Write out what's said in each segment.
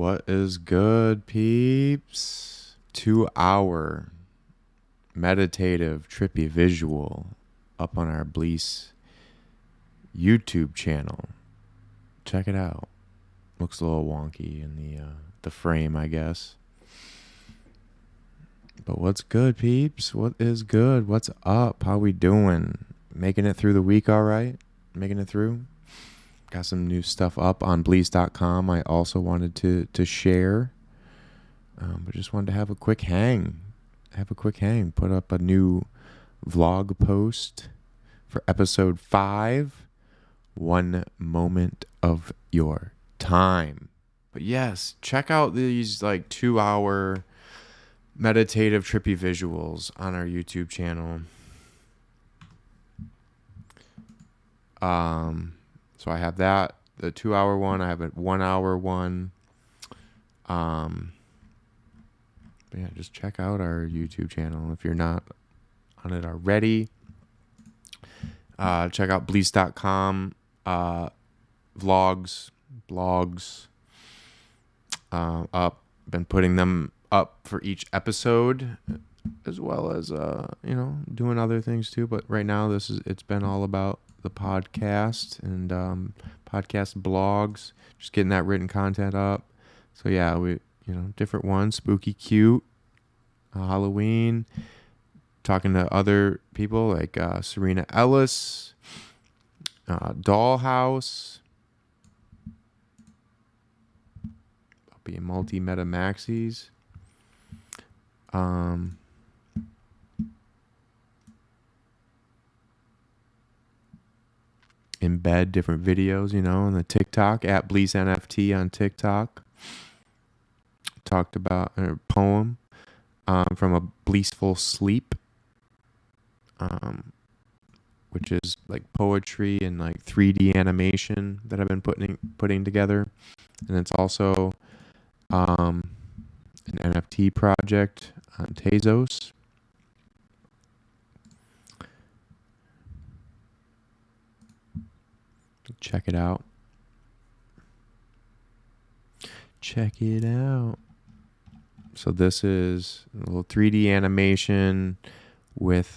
What is good, peeps? 2-hour meditative, trippy visual up on our Bleace YouTube channel. Check it out. Looks a little wonky in the frame, I guess. But what's good, peeps? What is good? What's up? How we doing? Making it through the week all right? Making it through? Got some new stuff up on Bleace.com I also wanted to share. But just wanted to have a quick hang. Put up a new vlog post for episode 5. 1 moment of your time. But yes, check out these 2-hour meditative trippy visuals on our YouTube channel. So I have that, the 2-hour one. I have a 1-hour one. But yeah, just check out our YouTube channel if you're not on it already. Check out Bleace.com blogs up. Been putting them up for each episode, as well as doing other things too. But right now, it's been all about the podcast and podcast blogs, just getting that written content up. So yeah, we different ones, spooky, cute, Halloween, talking to other people like Serena Ellis, Dollhouse. I'll be in multi-meta maxis. Embed different videos, on the TikTok at Bleace NFT on TikTok. Talked about a poem from a Bleaceful Sleep, which is like poetry and 3D animation that I've been putting together, and it's also an NFT project on Tezos. Check it out. So this is a little 3D animation with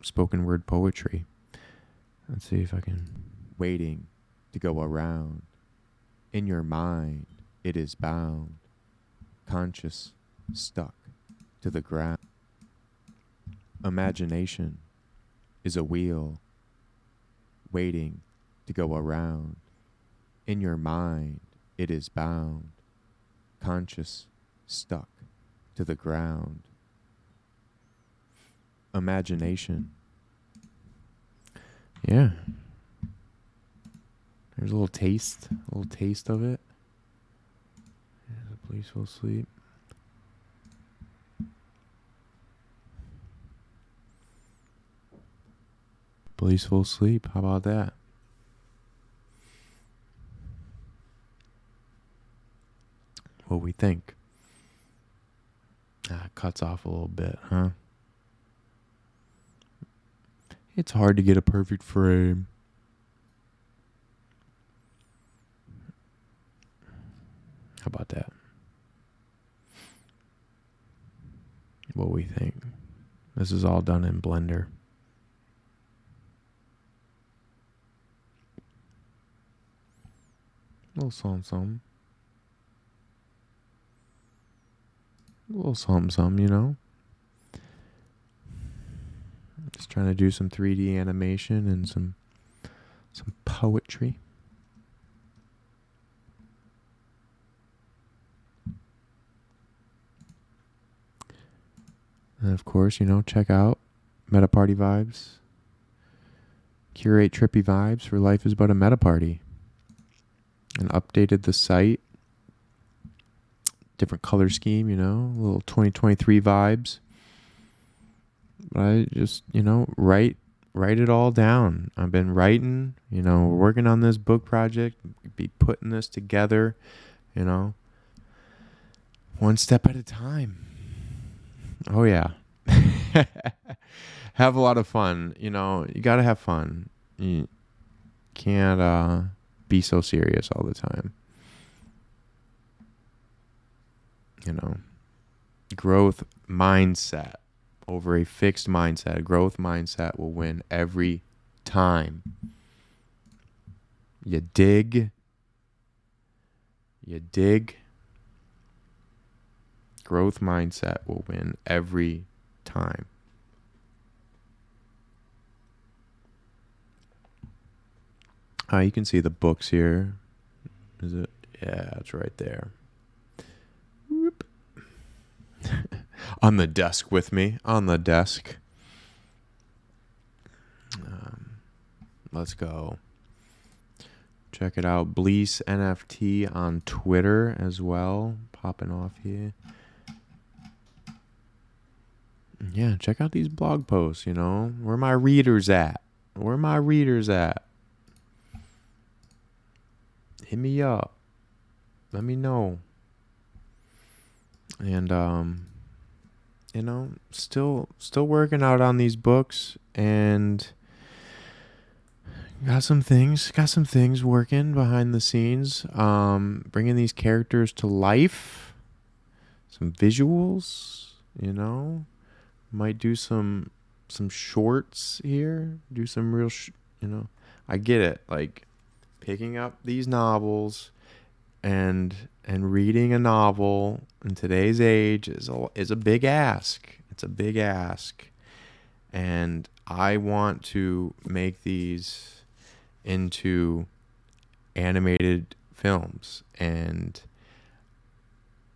spoken word poetry. Let's see if I can. Waiting to go around. In your mind, it is bound. Conscious, stuck to the ground. Imagination is a wheel waiting to go around. In your mind, it is bound. Conscious, stuck to the ground. Imagination. Yeah. There's a little taste of it. There's a Bleaceful Sleep. Bleaceful Sleep. How about that? What we think? It cuts off a little bit, huh? It's hard to get a perfect frame. How about that? What we think? This is all done in Blender. A little something. Just trying to do some 3D animation and some poetry. And of course, check out Meta Party Vibes. Curate trippy vibes for life is but a meta party. And updated the site. Different color scheme, a little 2023 vibes. But I just, write it all down. I've been writing, we're working on this book project, be putting this together, one step at a time. Oh yeah. Have a lot of fun. You got to have fun. You can't be so serious all the time. You know, growth mindset over a fixed mindset. A growth mindset will win every time. You dig? You dig? Growth mindset will win every time. You can see the books here. Is it? Yeah, it's right there. Whoop. On the desk with me. On the desk. Let's go. Check it out. Bleace NFT on Twitter as well. Popping off here. Yeah, check out these blog posts, you know. Where my readers at? Where my readers at? Hit me up. Let me know. And you know, still working out on these books, and got some things working behind the scenes. Bringing these characters to life. Some visuals, you know. Might do some shorts here. Do some real, you know. I get it. Like, picking up these novels and reading a novel in today's age is a big ask. It's a big ask. And I want to make these into animated films, and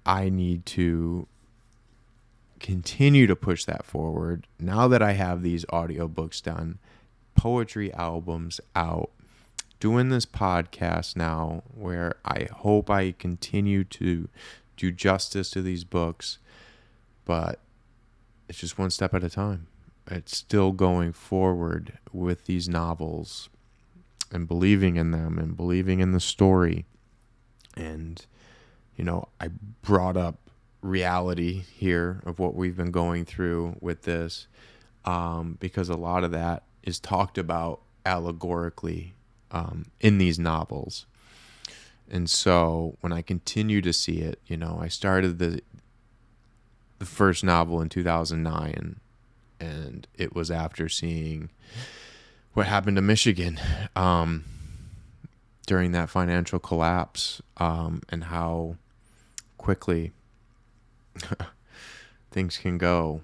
I need to continue to push that forward now that I have these audiobooks done, poetry albums out, doing this podcast now, where I hope I continue to do justice to these books, but it's just one step at a time. It's still going forward with these novels and believing in them and believing in the story. And, you know, I brought up reality here of what we've been going through with this, because a lot of that is talked about allegorically in these novels. And so when I continue to see it, you know, I started the first novel in 2009, and it was after seeing what happened to Michigan during that financial collapse, and how quickly things can go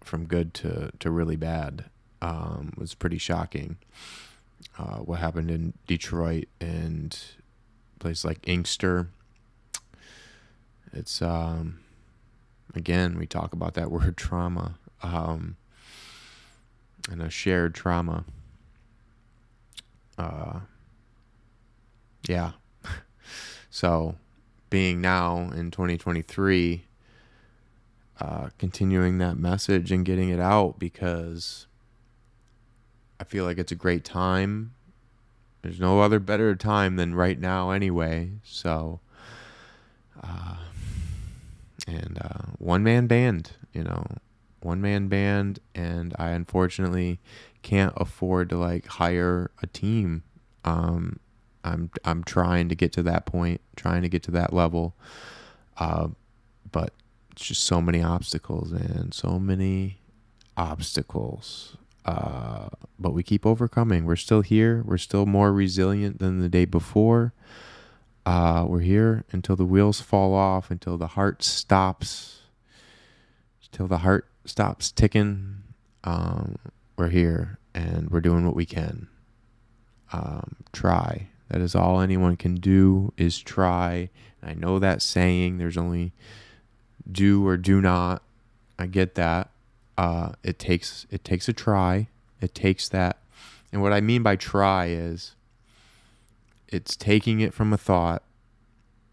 from good to really bad. Was pretty shocking. What happened in Detroit and a place like Inkster. It's again, we talk about that word trauma, and a shared trauma. Yeah. So being now in 2023, continuing that message and getting it out, because I feel like it's a great time. There's no other better time than right now anyway. So, one-man band, you know, one-man band. And I unfortunately can't afford to like hire a team. I'm trying to get to that point, trying to get to that level. But it's just so many obstacles, and so many obstacles. But we keep overcoming. We're still here. We're still more resilient than the day before. We're here until the wheels fall off, until the heart stops, ticking. We're here, and we're doing what we can. Try. That is all anyone can do, is try. And I know that saying, there's only do or do not. I get that. It takes a try. It takes that. And what I mean by try is, it's taking it from a thought.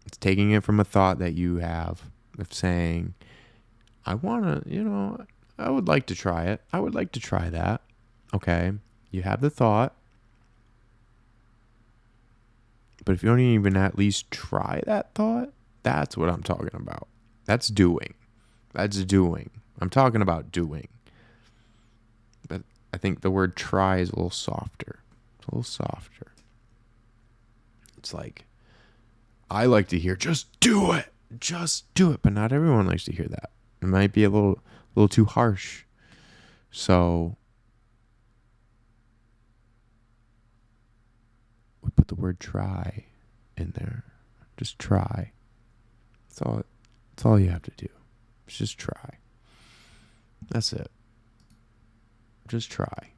It's taking it from a thought that you have of saying, I want to, you know, I would like to try it. I would like to try that. Okay. You have the thought. But if you don't even at least try that thought, that's what I'm talking about. That's doing. That's doing. I'm talking about doing. But I think the word try is a little softer. It's a little softer. it's like, I like to hear, just do it. Just do it. But not everyone likes to hear that. It might be a little too harsh. So we put the word try in there. Just try. That's all you have to do. It's just try. That's it. Just try.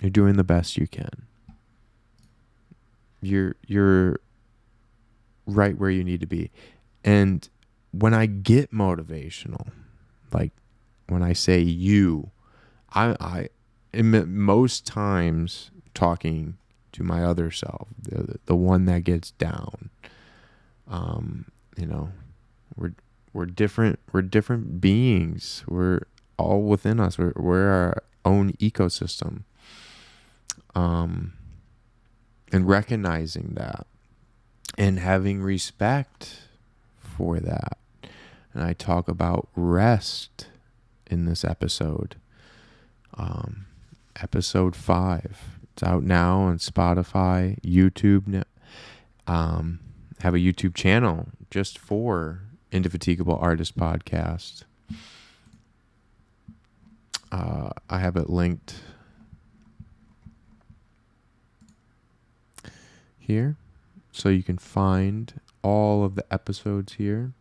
You're doing the best you can. You're right where you need to be. And when I get motivational, like when I say you, I most times talking to my other self, the one that gets down. We're different beings. We're all within us. We're our own ecosystem. And recognizing that and having respect for that. And I talk about rest in this episode. Episode 5. It's out now on Spotify, YouTube. Have a YouTube channel just for Indefatigable Artist Podcast. I have it linked here, so you can find all of the episodes here.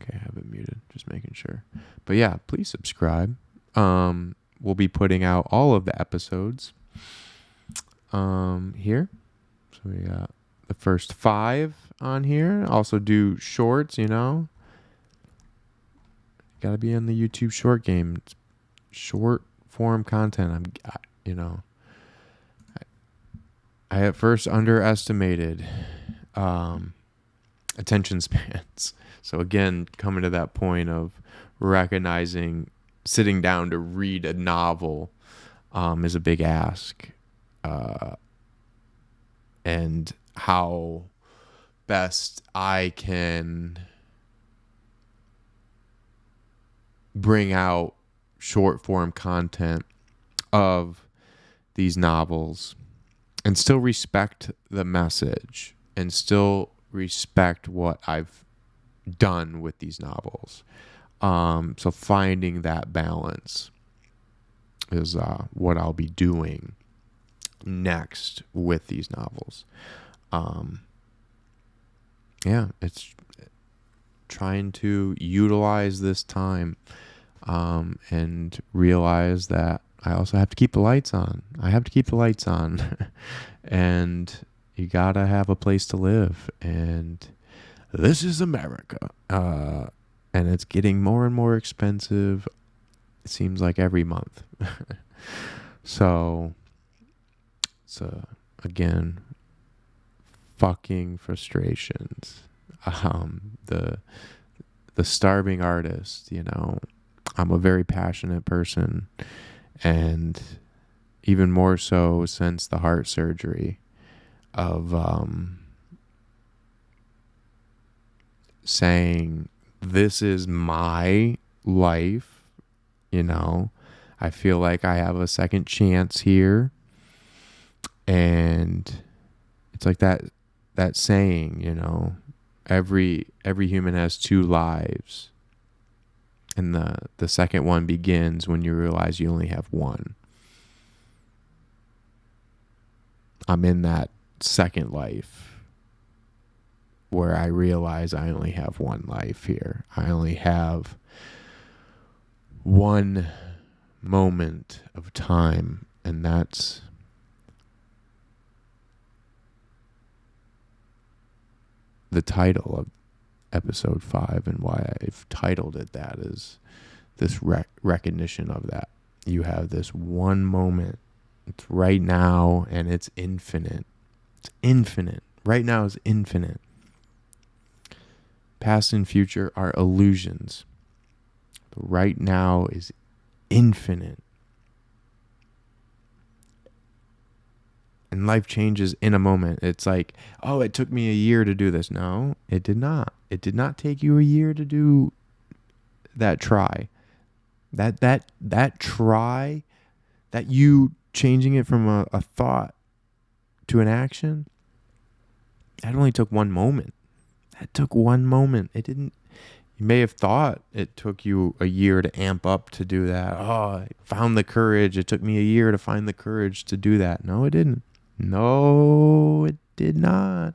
Okay, I have it muted, just making sure. But yeah, please subscribe. We'll be putting out all of the episodes here. So we got the first 5 on here. Also do shorts, Gotta be in the YouTube short game. It's short form content. I at first underestimated attention spans. So again, coming to that point of recognizing sitting down to read a novel is a big ask. And how best I can bring out short form content of these novels and still respect the message and still respect what I've done with these novels. So finding that balance is what I'll be doing next with these novels. It's trying to utilize this time and realize that I also have to keep the lights on. And you gotta have a place to live. And this is America. And it's getting more and more expensive, it seems like every month. So again, fucking frustrations. The starving artist, I'm a very passionate person, and even more so since the heart surgery of saying this is my life. I feel like I have a second chance here. And it's like that saying, every human has 2 lives. And the second one begins when you realize you only have one. I'm in that second life where I realize I only have one life here. I only have one moment of time, and that's the title of episode 5, and why I've titled it that is this recognition of that. You have this one moment. It's right now, and it's infinite. It's infinite. Right now is infinite. Past and future are illusions. But right now is infinite. And life changes in a moment. It's like, oh, it took me a year to do this. No, it did not. It did not take you a year to do that try. That try, that you changing it from a thought to an action, that only took one moment. That took one moment. It didn't. You may have thought it took you a year to amp up to do that. Oh, I found the courage. It took me a year to find the courage to do that. No, it didn't. No, it did not.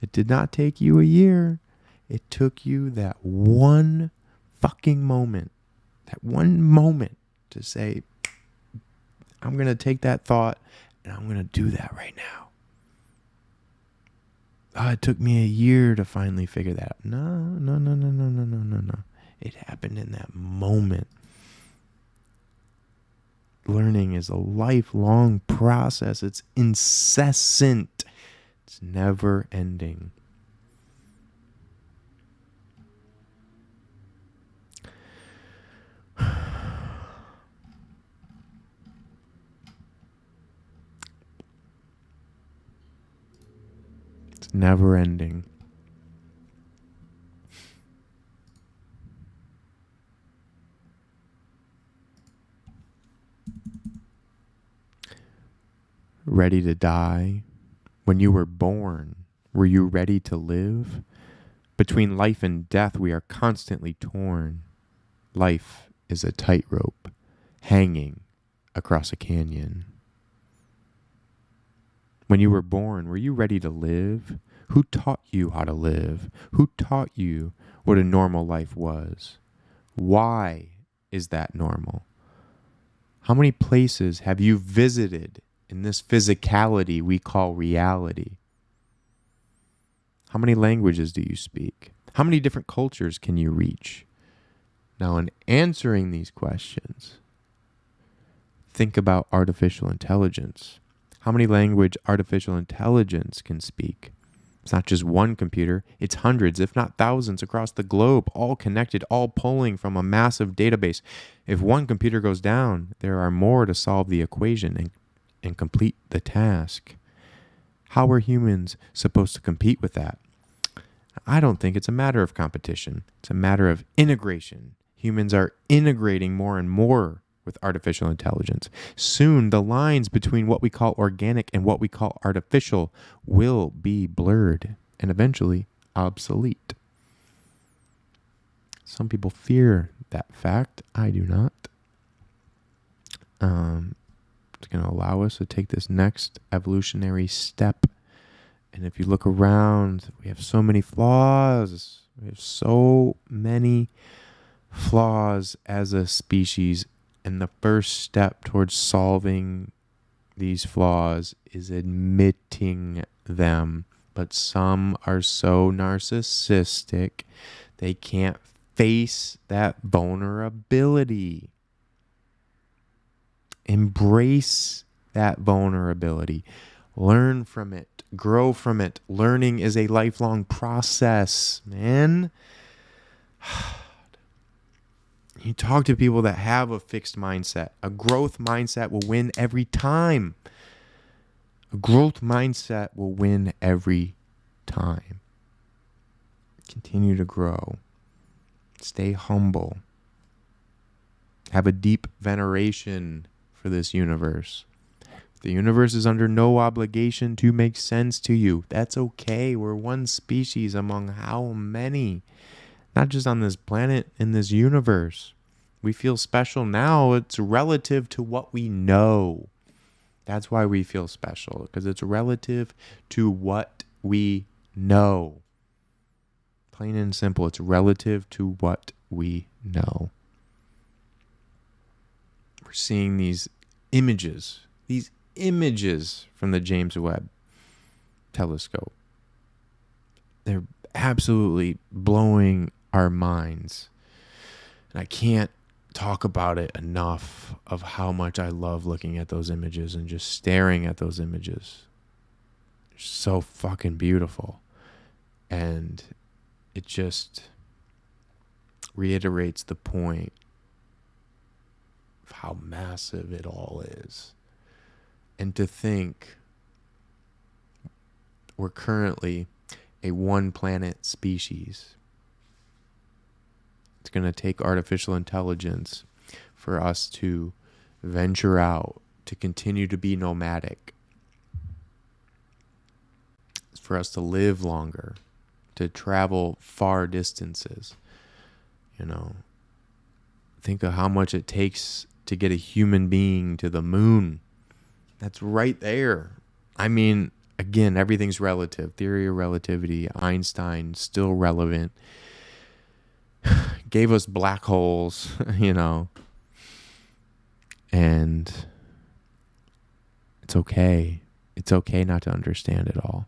It did not take you a year. It took you that one fucking moment. That one moment to say, I'm going to take that thought and I'm going to do that right now. Oh, it took me a year to finally figure that out. No. It happened in that moment. Learning is a lifelong process. It's incessant. It's never ending. It's never ending. Ready to die? When you were born, were you ready to live? Between life and death, we are constantly torn. Life is a tightrope hanging across a canyon. When you were born, were you ready to live? Who taught you how to live? Who taught you what a normal life was? Why is that normal? How many places have you visited in this physicality we call reality? How many languages do you speak? How many different cultures can you reach? Now, in answering these questions, think about artificial intelligence. How many language artificial intelligence can speak? It's not just one computer, it's hundreds, if not thousands across the globe, all connected, all pulling from a massive database. If one computer goes down, there are more to solve the equation and complete the task. How are humans supposed to compete with that? I don't think it's a matter of competition. It's a matter of integration. Humans are integrating more and more with artificial intelligence. Soon, the lines between what we call organic and what we call artificial will be blurred and eventually obsolete. Some people fear that fact. I do not. It's going to allow us to take this next evolutionary step. And if you look around, we have so many flaws. We have so many flaws as a species. And the first step towards solving these flaws is admitting them. But some are so narcissistic, they can't face that vulnerability. Embrace that vulnerability. Learn from it. Grow from it. Learning is a lifelong process, man. You talk to people that have a fixed mindset. A growth mindset will win every time. A growth mindset will win every time. Continue to grow. Stay humble. Have a deep veneration for this universe. The universe is under no obligation to make sense to you. That's okay. We're one species among how many? Not just on this planet, in this universe. We feel special now. It's relative to what we know. That's why we feel special, because it's relative to what we know. Plain and simple, it's relative to what we know. We're seeing these images from the James Webb telescope. They're absolutely blowing our minds. And I can't talk about it enough of how much I love looking at those images and just staring at those images. They're so fucking beautiful. And it just reiterates the point of how massive it all is. And to think we're currently a one planet species. It's going to take artificial intelligence for us to venture out, to continue to be nomadic. It's for us to live longer, to travel far distances. Think of how much it takes to get a human being to the moon. That's right there. I mean, again, everything's relative. Theory of relativity, Einstein, still relevant. Gave us black holes, and it's okay. It's okay not to understand it all.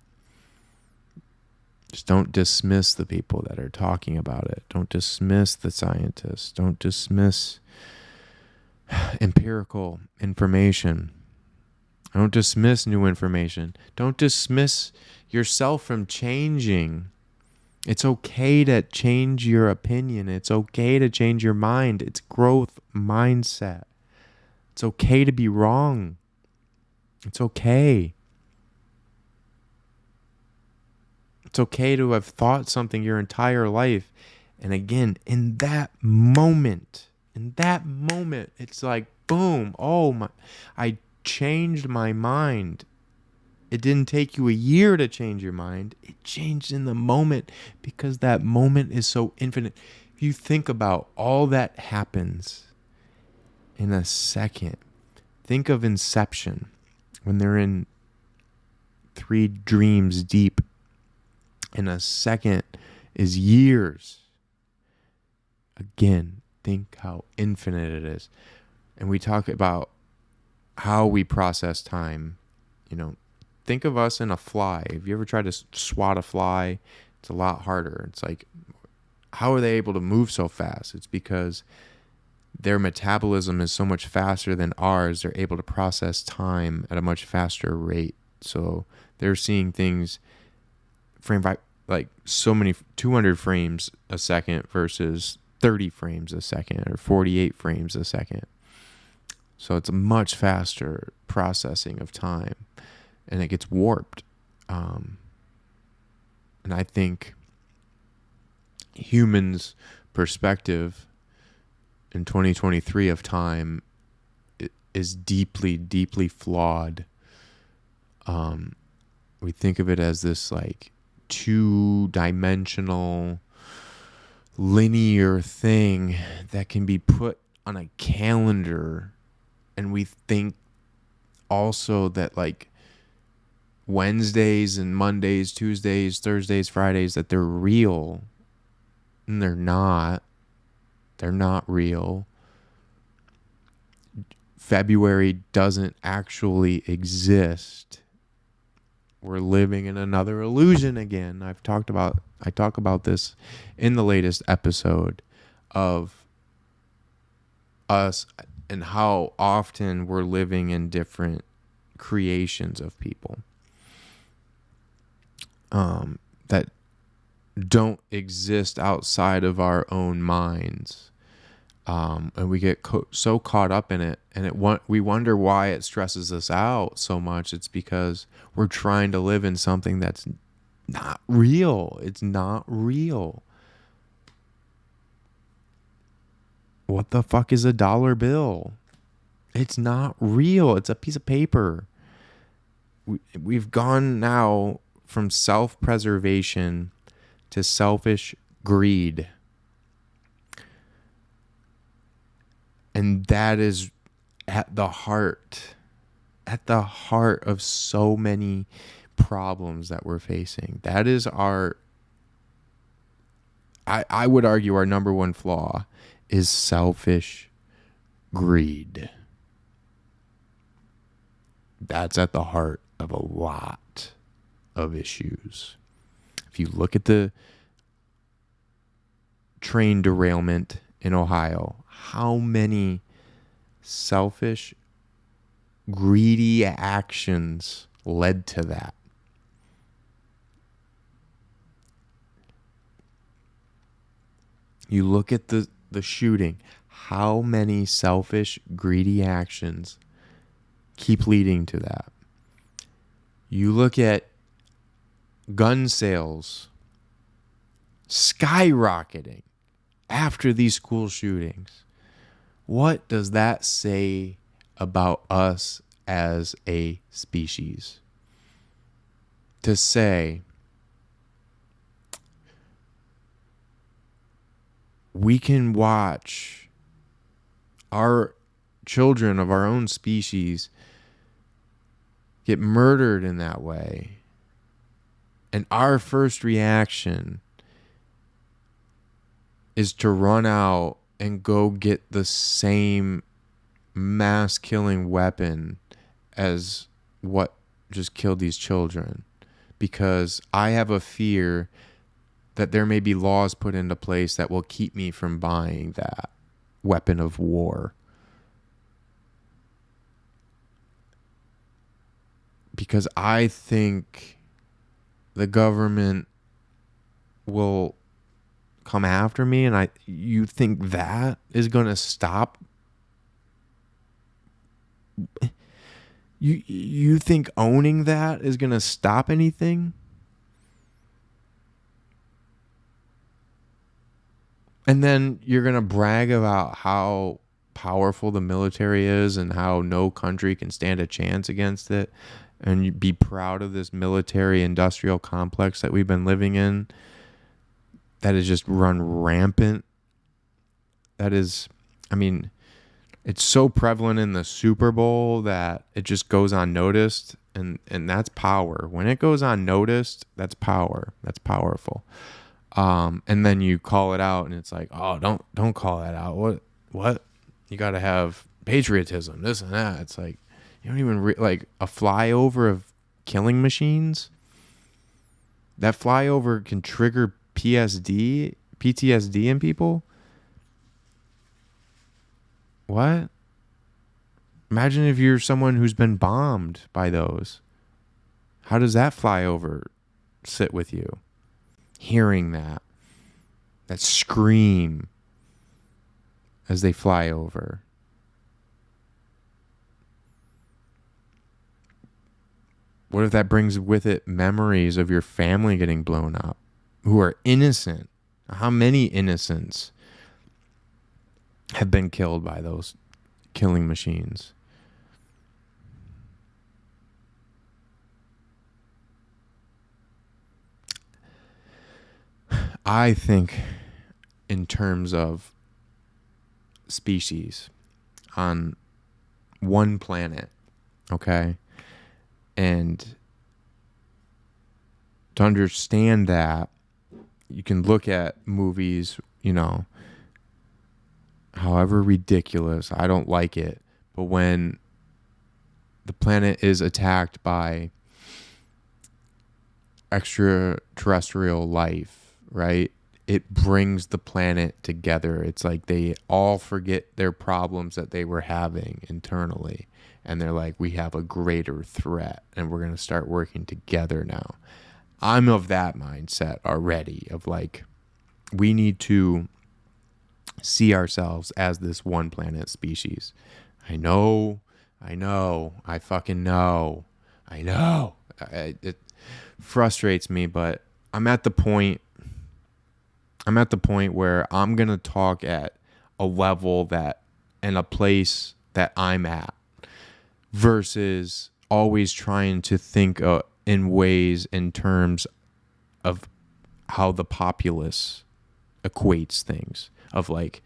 Just don't dismiss the people that are talking about it. Don't dismiss the scientists. Don't dismiss empirical information. Don't dismiss new information. Don't dismiss yourself from changing. It's okay to change your opinion. It's okay to change your mind. It's growth mindset. It's okay to be wrong. It's okay. It's okay to have thought something your entire life. And again, in that moment, it's like, boom, I changed my mind. It didn't take you a year to change your mind. It changed in the moment because that moment is so infinite. If you think about all that happens in a second, think of Inception when they're in 3 dreams deep. And a second is years. Again, think how infinite it is. And we talk about how we process time. Think of us in a fly. Have you ever tried to swat a fly? It's a lot harder. It's like, how are they able to move so fast? It's because their metabolism is so much faster than ours. They're able to process time at a much faster rate. So they're seeing things frame by like so many 200 frames a second versus 30 frames a second or 48 frames a second. So it's a much faster processing of time, and it gets warped. And I think humans' perspective in 2023 of time is deeply, deeply flawed. We think of it as this like 2-dimensional linear thing that can be put on a calendar, and we think also that like Wednesdays and Mondays, Tuesdays, Thursdays, Fridays, that they're real, and they're not real. February doesn't actually exist. We're living in another illusion again. I talk about this in the latest episode of us and how often we're living in different creations of people that don't exist outside of our own minds. And we get so caught up in it, and we wonder why it stresses us out so much. It's because we're trying to live in something that's not real. It's not real. What the fuck is a dollar bill? It's not real. It's a piece of paper. We've gone now from self-preservation to selfish greed. And that is at the heart of so many problems that we're facing. That is I would argue our number one flaw is selfish greed. That's at the heart of a lot of issues. If you look at the train derailment in Ohio, how many selfish, greedy actions led to that? You look at the shooting, how many selfish, greedy actions keep leading to that? You look at gun sales skyrocketing after these school shootings. What does that say about us as a species? To say we can watch our children of our own species get murdered in that way, and our first reaction is to run out and go get the same mass killing weapon as what just killed these children, because I have a fear that there may be laws put into place that will keep me from buying that weapon of war. Because I think the government will come after me, and you think that is going to stop? You think owning that is going to stop anything? And then you're going to brag about how powerful the military is and how no country can stand a chance against it. And you be proud of this military industrial complex that we've been living in that is just run rampant. That is, I mean, it's so prevalent in the Super Bowl that it just goes unnoticed. And that's power. When it goes unnoticed, that's power. That's powerful. And then you call it out and it's like, oh, don't call that out. What? You got to have patriotism, this and that. It's like, you don't even like a flyover of killing machines. That flyover can trigger PTSD in people. What? Imagine if you're someone who's been bombed by those. How does that flyover sit with you? Hearing that scream as they fly over. What if that brings with it memories of your family getting blown up, who are innocent? How many innocents have been killed by those killing machines? I think in terms of species on one planet, okay? And to understand that, you can look at movies, however ridiculous, I don't like it, but when the planet is attacked by extraterrestrial life, right? It brings the planet together. It's like they all forget their problems that they were having internally. And they're like, we have a greater threat and we're going to start working together now. I'm of that mindset already of like, we need to see ourselves as this one planet species. I know. I fucking know. I know. It frustrates me, but I'm at the point where I'm going to talk at a level that and a place that I'm at versus always trying to think in ways in terms of how the populace equates things of like,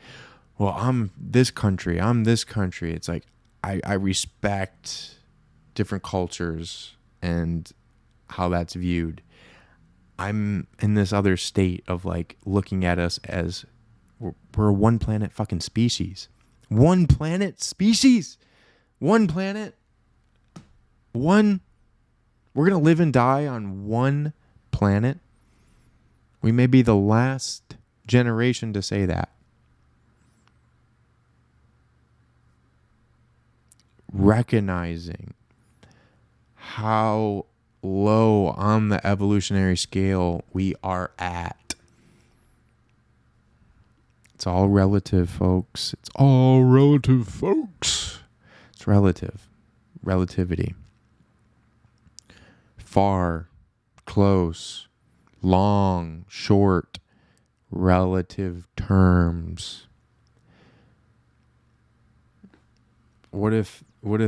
well, I'm this country. It's like, I respect different cultures and how that's viewed. I'm in this other state of like looking at us as we're a one planet fucking species. One planet species. One planet. One. We're going to live and die on one planet. We may be the last generation to say that. Recognizing how low on the evolutionary scale we are at. It's all relative, folks. It's relative. Relativity. Far, close, long, short, relative terms. what if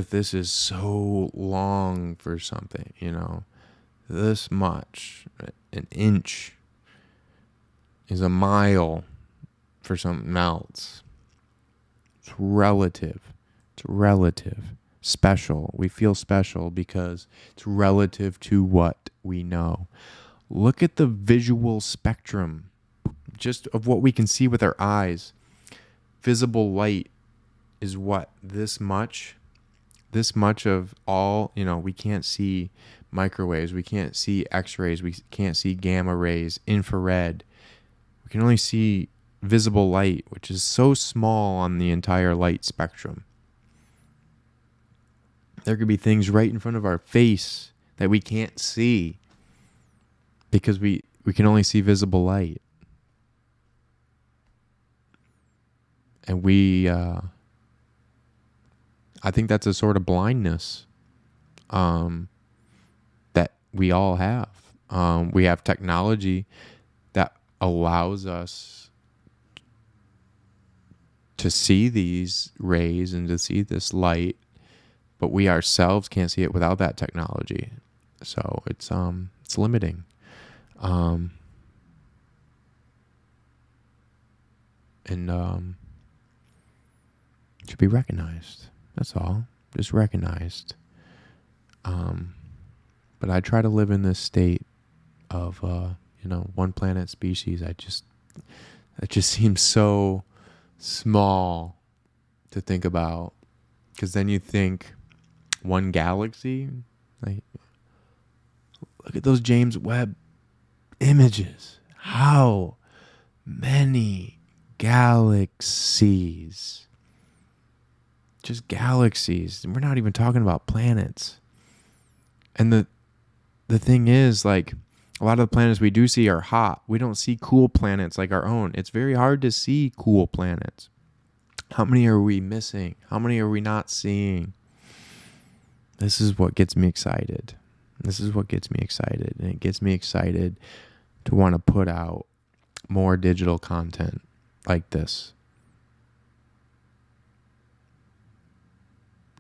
this is so long for something, this much, an inch is a mile for something else. It's relative. Special. We feel special because it's relative to what we know. Look at the visual spectrum, just of what we can see with our eyes. Visible light is what? This much of all, we can't see microwaves, we can't see x-rays, we can't see gamma rays, infrared. We can only see visible light, which is so small on the entire light spectrum. There could be things right in front of our face that we can't see because we can only see visible light. And I think that's a sort of blindness that we all have. We have technology that allows us to see these rays and to see this light, but we ourselves can't see it without that technology. So it's limiting. And should be recognized. That's all. Just recognized. But I try to live in this state of one planet species. It just seems so small to think about, because then you think one galaxy. Like, look at those James Webb images. How many galaxies? Just galaxies. We're not even talking about planets. And the thing is, like, a lot of the planets we do see are hot. We don't see cool planets like our own. It's very hard to see cool planets. How many are we missing? How many are we not seeing? This is what gets me excited. And it gets me excited to want to put out more digital content like this.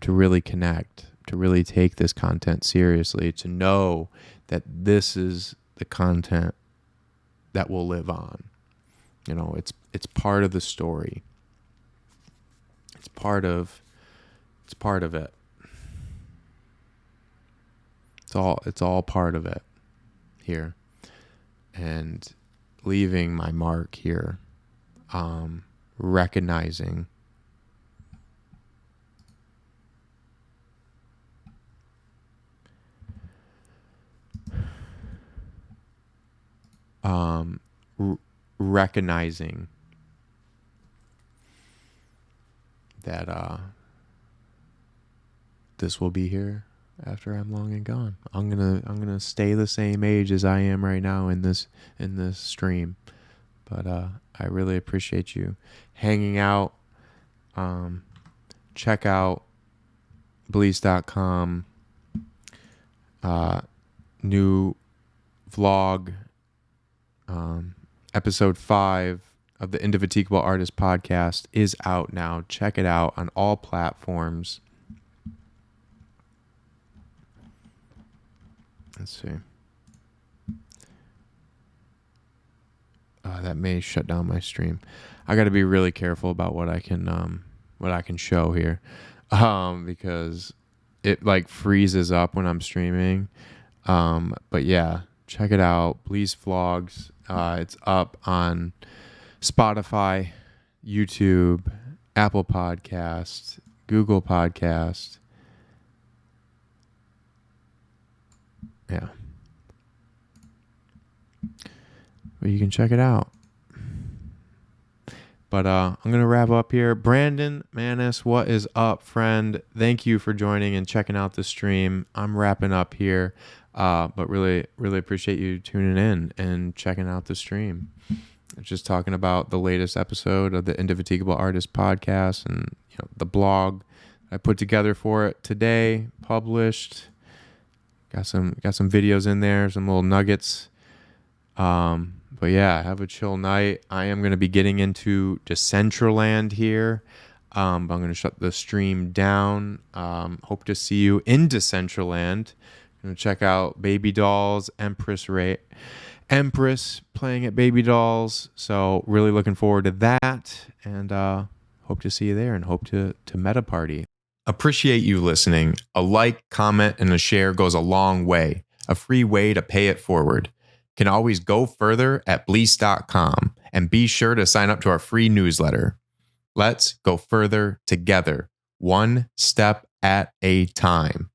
To really connect, to really take this content seriously, to know that this is the content that will live on. It's part of the story. It's part of it. It's all part of it here. And leaving my mark here, recognizing recognizing that this will be here after I'm long and gone. I'm gonna stay the same age as I am right now in this stream, but I really appreciate you hanging out. Check out Bleace.com. New vlog. Episode 5 of the Indefatigable Artist Podcast is out now. Check it out on all platforms. Let's see. That may shut down my stream. I got to be really careful about what I can show here, because it like freezes up when I'm streaming. But yeah, check it out. Bleace Vlogs. It's up on Spotify, YouTube, Apple Podcast, Google Podcast. Yeah. But you can check it out. But I'm going to wrap up here. Brandon Manis, what is up, friend? Thank you for joining and checking out the stream. I'm wrapping up here. But really, really appreciate you tuning in and checking out the stream. Just talking about the latest episode of the Indefatigable Artist Podcast and the blog I put together for it today, published. Got some videos in there, some little nuggets. But yeah, have a chill night. I am going to be getting into Decentraland here. I'm going to shut the stream down. Hope to see you in Decentraland. Going to check out Baby Dolls, Empress playing at Baby Dolls. So really looking forward to that, and hope to see you there, and hope to meta party. Appreciate you listening. A like, comment, and a share goes a long way. A free way to pay it forward. Can always go further at Bleace.com, and be sure to sign up to our free newsletter. Let's go further together, one step at a time.